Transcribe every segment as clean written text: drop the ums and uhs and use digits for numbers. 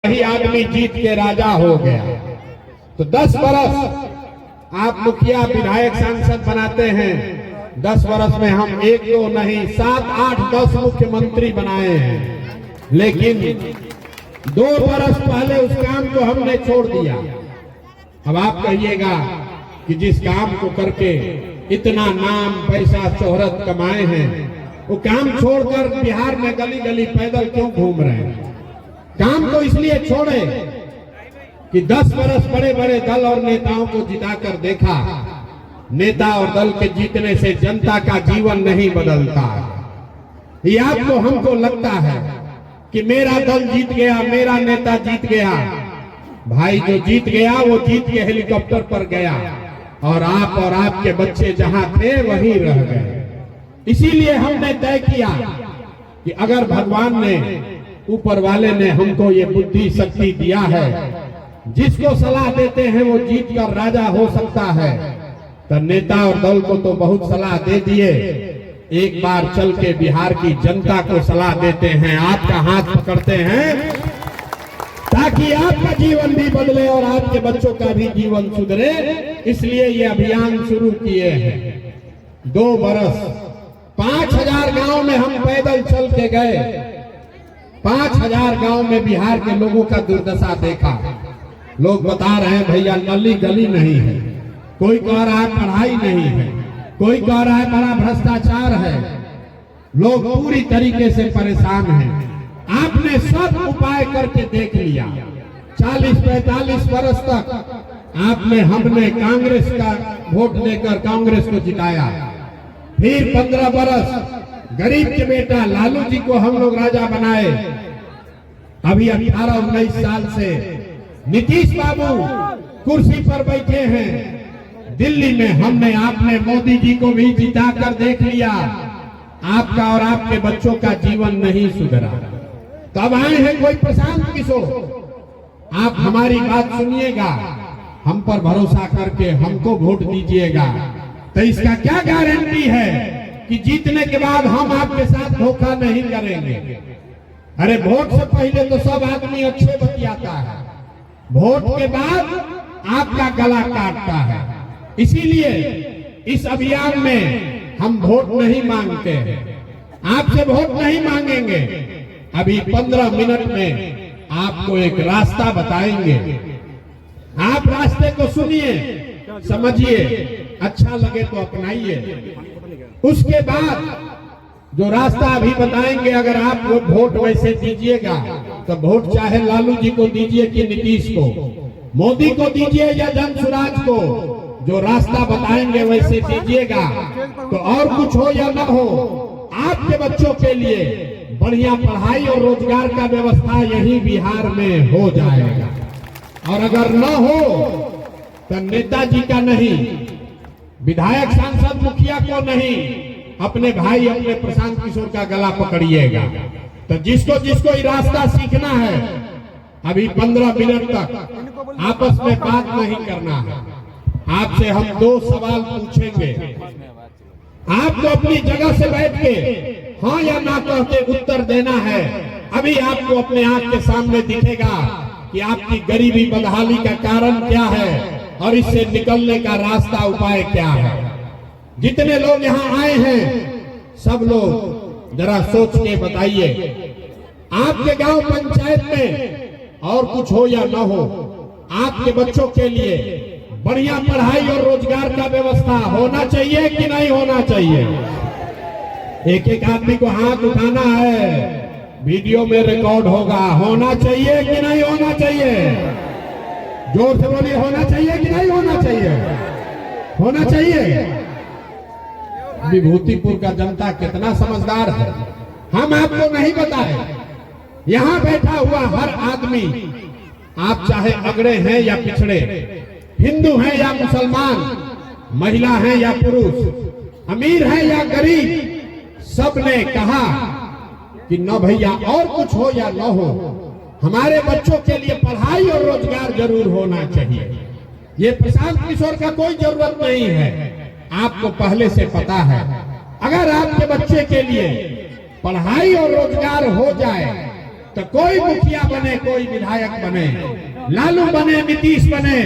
वही आदमी जीत के राजा हो गया। तो 10 बरस आप मुखिया विधायक सांसद बनाते हैं, 10 बरस में हम एक दो नहीं 7, 8, 10 मुख्यमंत्री बनाए हैं, लेकिन 2 बरस पहले उस काम को हमने छोड़ दिया। अब आप कहिएगा कि जिस काम को करके इतना नाम पैसा शोहरत कमाए हैं, वो काम छोड़कर बिहार में गली गली पैदल क्यों घूम रहे हैं? काम तो इसलिए छोड़े कि 10 बरस बड़े बड़े दल और नेताओं को जिताकर देखा, नेता और दल के जीतने से जनता का जीवन नहीं बदलता। ये आपको हमको लगता है कि मेरा दल जीत गया, मेरा नेता जीत गया। भाई जो जीत गया वो जीत के हेलीकॉप्टर पर गया और आपके बच्चे जहां थे वहीं रह गए। इसीलिए हमने तय किया कि अगर भगवान ने, ऊपर वाले ने हमको ये बुद्धि शक्ति दिया है, जिसको सलाह देते हैं वो जीत कर राजा हो सकता है, तो नेता और दल को तो बहुत सलाह दे दिए, एक बार चल के बिहार की जनता को सलाह देते हैं, आपका हाथ पकड़ते हैं ताकि आपका जीवन भी बदले और आपके बच्चों का भी जीवन सुधरे। इसलिए ये अभियान शुरू किए हैं। 2 बरस 5000 गांव में हम पैदल चल के गए, 5000 गांव में बिहार के लोगों का दुर्दशा देखा। लोग बता रहे हैं भैया नली गली नहीं है, कोई कह रहा है पढ़ाई नहीं है, कोई कह रहा है बड़ा भ्रष्टाचार है। लोग पूरी तरीके से परेशान हैं। आपने सब उपाय करके देख लिया। 40-45 बरस तक हमने कांग्रेस का वोट देकर कांग्रेस को जिताया। फिर 15 बरस गरीब के बेटा लालू जी को हम लोग राजा बनाए। अभी 18-19 साल से नीतीश बाबू कुर्सी पर बैठे हैं दिल्ली में। हमने आपने मोदी जी को भी जिता कर देख लिया, आपका और आपके बच्चों का जीवन नहीं सुधरा। तब आए हैं कोई प्रशांत किशोर, आप हमारी बात सुनिएगा, हम पर भरोसा करके हमको वोट दीजिएगा। तो इसका क्या गारंटी है कि जीतने के बाद हम आपके साथ धोखा नहीं करेंगे? अरे वोट से पहले तो सब आदमी अच्छे बतियाता है, वोट के बाद आपका गला काटता है। इसीलिए इस अभियान में हम वोट नहीं मांगते, आपसे वोट नहीं मांगेंगे। अभी 15 मिनट में आपको एक रास्ता बताएंगे, आप रास्ते को सुनिए, समझिए, अच्छा लगे तो अपनाइए। उसके बाद जो रास्ता अभी बताएंगे, अगर आप वोट वैसे दीजिएगा तो वोट चाहे लालू जी को दीजिए कि नीतीश को, मोदी को दीजिए या जनसुराज को, जो रास्ता बताएंगे वैसे दीजिएगा। तो और कुछ हो या न हो, आपके बच्चों के लिए बढ़िया पढ़ाई और रोजगार का व्यवस्था यही बिहार में हो जाएगा। और अगर न हो तो नेताजी का नहीं, विधायक सांसद मुखिया को नहीं, अपने भाई अपने प्रशांत किशोर का गला पकड़िएगा। तो जिसको जिसको ये रास्ता सीखना है, अभी 15 मिनट तक आपस में बात नहीं करना है। आपसे हम 2 सवाल पूछेंगे, आपको अपनी जगह से बैठ के हाँ या ना कहते उत्तर देना है। अभी आपको अपने आंख के सामने दिखेगा कि आपकी गरीबी बदहाली का कारण क्या है और इससे निकलने का रास्ता उपाय क्या है। जितने लोग यहाँ आए हैं सब लोग जरा सोच के बताइए, आपके गांव पंचायत में और कुछ हो या ना हो, आपके बच्चों के लिए बढ़िया पढ़ाई और रोजगार का व्यवस्था होना चाहिए कि नहीं होना चाहिए? एक एक आदमी को हाथ उठाना है, वीडियो में रिकॉर्ड होगा। होना चाहिए कि नहीं होना चाहिए? जोर से बोलिए, होना चाहिए कि नहीं होना चाहिए? होना चाहिए। विभूतिपुर का जनता कितना समझदार है, हम आपको नहीं बताए। यहाँ बैठा हुआ हर आदमी, आप चाहे अगड़े हैं या पिछड़े, हिंदू हैं या मुसलमान, महिला हैं या पुरुष, अमीर हैं या गरीब, सबने कहा कि न भैया और कुछ हो या न हो, हमारे बच्चों के लिए पढ़ाई और रोजगार जरूर होना चाहिए। ये प्रशांत किशोर का कोई जरूरत नहीं है, आपको पहले से पता है। अगर आपके बच्चे के लिए पढ़ाई और रोजगार हो जाए तो कोई मुखिया बने, कोई विधायक बने, लालू बने, नीतीश बने,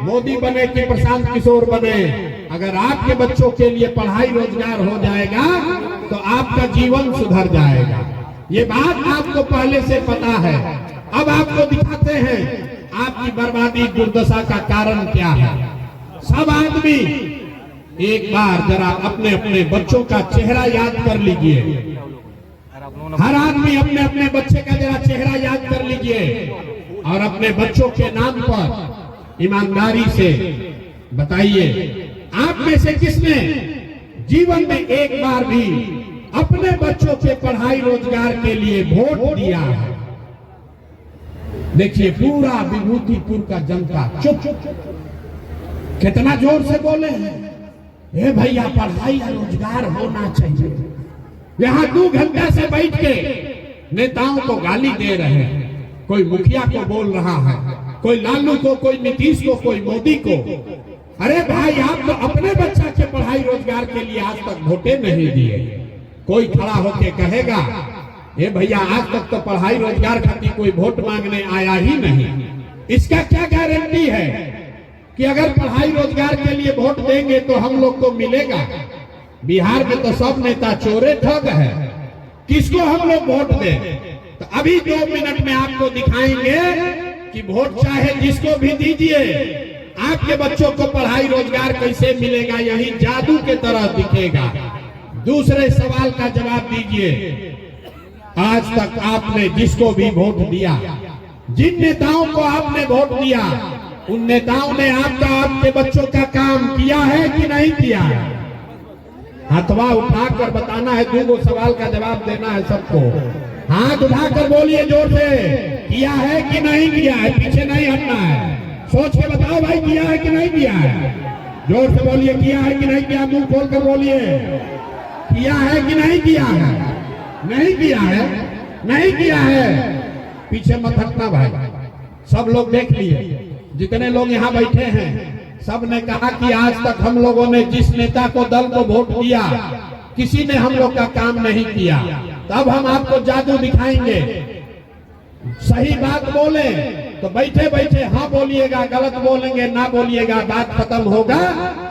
मोदी बने कि प्रशांत किशोर बने, अगर आपके बच्चों के लिए पढ़ाई रोजगार हो जाएगा तो आपका जीवन सुधर जाएगा। ये बात आपको पहले से पता है। अब आपको दिखाते हैं आपकी बर्बादी दुर्दशा का कारण क्या है। सब आदमी एक बार जरा अपने अपने बच्चों का चेहरा याद कर लीजिए। हर आदमी अपने अपने बच्चे का जरा चेहरा याद कर लीजिए और अपने बच्चों के नाम पर ईमानदारी से बताइए, आप में से किसने जीवन में एक बार भी अपने बच्चों के पढ़ाई रोजगार के लिए वोट दिया है? देखिए पूरा विभूतिपुर का जनता चुप, कितना जोर से बोले हैं, हे भैया पढ़ाई रोजगार होना चाहिए। यहाँ 2 घंटा से बैठ के नेताओं को गाली दे रहे हैं, कोई मुखिया को बोल रहा है, कोई लालू को, कोई नीतीश को, कोई मोदी को। अरे भाई आप तो अपने बच्चा के पढ़ाई रोजगार के लिए आज तक वोटे नहीं दिए। कोई खड़ा होके कहेगा ए भैया आज तक तो पढ़ाई रोजगार खातिर कोई वोट मांगने आया ही नहीं। इसका क्या गारंटी है कि अगर पढ़ाई रोजगार के लिए वोट देंगे तो हम लोग को मिलेगा? बिहार में तो सब नेता चोरे ठग है, किसको हम लोग वोट दें? तो अभी 2 मिनट में आपको दिखाएंगे कि वोट चाहे जिसको भी दीजिए, आपके बच्चों को पढ़ाई रोजगार कैसे मिलेगा, यही जादू के तरह दिखेगा। दूसरे सवाल का जवाब दीजिए, आज तक आपने जिसको भी वोट दिया, जिन नेताओं को आपने वोट दिया, उन नेताओं ने आपके बच्चों का काम किया है कि नहीं किया है? हाथवा उठाकर बताना है, 2 सवाल का जवाब देना है सबको। हाथ उठाकर बोलिए जोर से, किया है कि नहीं किया है? पीछे नहीं हटना है, सोच के बताओ भाई किया है कि नहीं किया है। जोर से बोलिए, किया है कि नहीं किया? मुंह खोल कर बोलिए, किया है कि नहीं किया है? नहीं किया है, नहीं किया है। पीछे मत हटना भाई। सब लोग देख लिए, जितने लोग यहाँ बैठे हैं सब ने कहा कि आज तक हम लोगों ने जिस नेता को, दल को वोट दिया, किसी ने हम लोग का काम नहीं किया। तब हम आपको जादू दिखाएंगे। सही बात बोले तो बैठे बैठे हाँ बोलिएगा, गलत बोलेंगे ना बोलिएगा, बात खत्म होगा।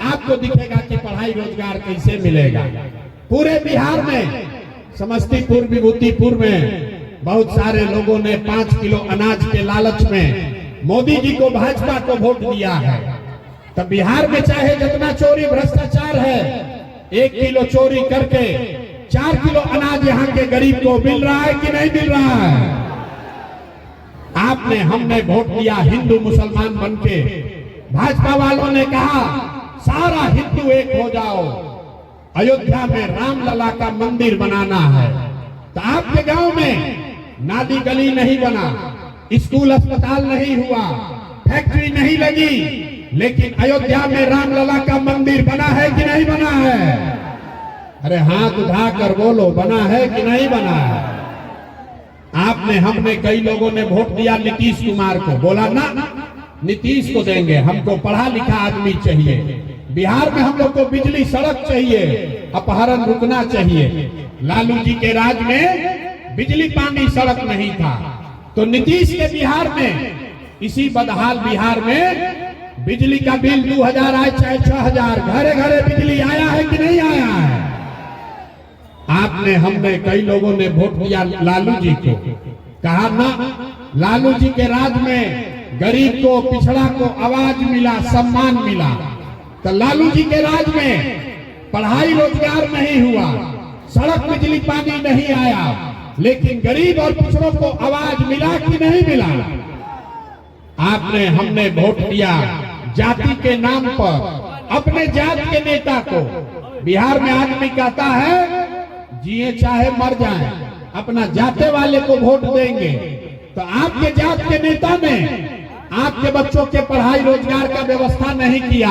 आपको दिखेगा कि पढ़ाई रोजगार कैसे मिलेगा। पूरे बिहार में, समस्तीपुर, विभूतिपुर में बहुत सारे लोगों ने 5 किलो अनाज के लालच में मोदी जी को, भाजपा को वोट दिया है। तब बिहार में चाहे जितना चोरी भ्रष्टाचार है, 1 किलो चोरी करके 4 किलो अनाज यहाँ के गरीब को मिल रहा है कि नहीं मिल रहा है? आपने, हमने वोट दिया हिंदू मुसलमान बनके। भाजपा वालों ने कहा सारा हिंदू एक हो जाओ, अयोध्या में रामलला का मंदिर बनाना है। तो आपके गांव में नाली गली नहीं बना, स्कूल अस्पताल नहीं हुआ, फैक्ट्री नहीं लगी, लेकिन अयोध्या में रामलला का मंदिर बना है कि नहीं बना है? अरे हाथ उठाकर बोलो, बना है कि नहीं बना है? आपने, हमने, कई लोगों ने वोट दिया नीतीश कुमार को, बोला ना नीतीश को देंगे, हमको पढ़ा लिखा आदमी चाहिए। बिहार में हम लोग को बिजली, सड़क चाहिए, अपहरण रुकना चाहिए। लालू जी के राज में बिजली, पानी, सड़क नहीं था, तो नीतीश के बिहार में, इसी बदहाल बिहार में बिजली का बिल 2000 आए चाहे 6000, घरे घरे बिजली आया है कि नहीं आया है? आपने, हमने, कई लोगों ने वोट दिया लालू जी को, कहा ना लालू जी के राज में गरीब को, पिछड़ा को आवाज मिला, सम्मान मिला। तो लालू जी के राज में पढ़ाई रोजगार नहीं हुआ, सड़क, बिजली, पानी नहीं आया, लेकिन गरीब और पिछड़ों को आवाज मिला कि नहीं मिला? आपने, हमने वोट दिया जाति के नाम पर, अपने जात के नेता को। बिहार में आदमी कहता है जिए चाहे मर जाए, अपना जाते वाले को वोट देंगे। तो आपके जात के नेता ने आपके बच्चों के पढ़ाई रोजगार का व्यवस्था नहीं किया,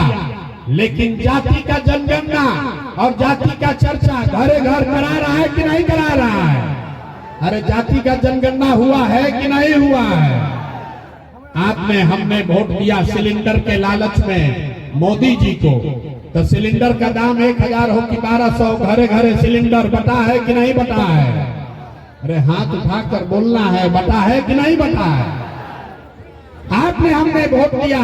लेकिन जाति का जनगणना और जाति का चर्चा घरे घर करा रहा है कि नहीं करा रहा है? अरे जाति का जनगणना हुआ है कि नहीं हुआ है? आपने, हमने वोट दिया सिलेंडर के लालच में मोदी जी को। तो सिलेंडर का दाम 1000 हो कि 1200, घरे घरे सिलेंडर बटा है कि नहीं बटा है? अरे हाथ उठाकर बोलना है, बटा है कि नहीं बटा है? आपने हमने वोट दिया,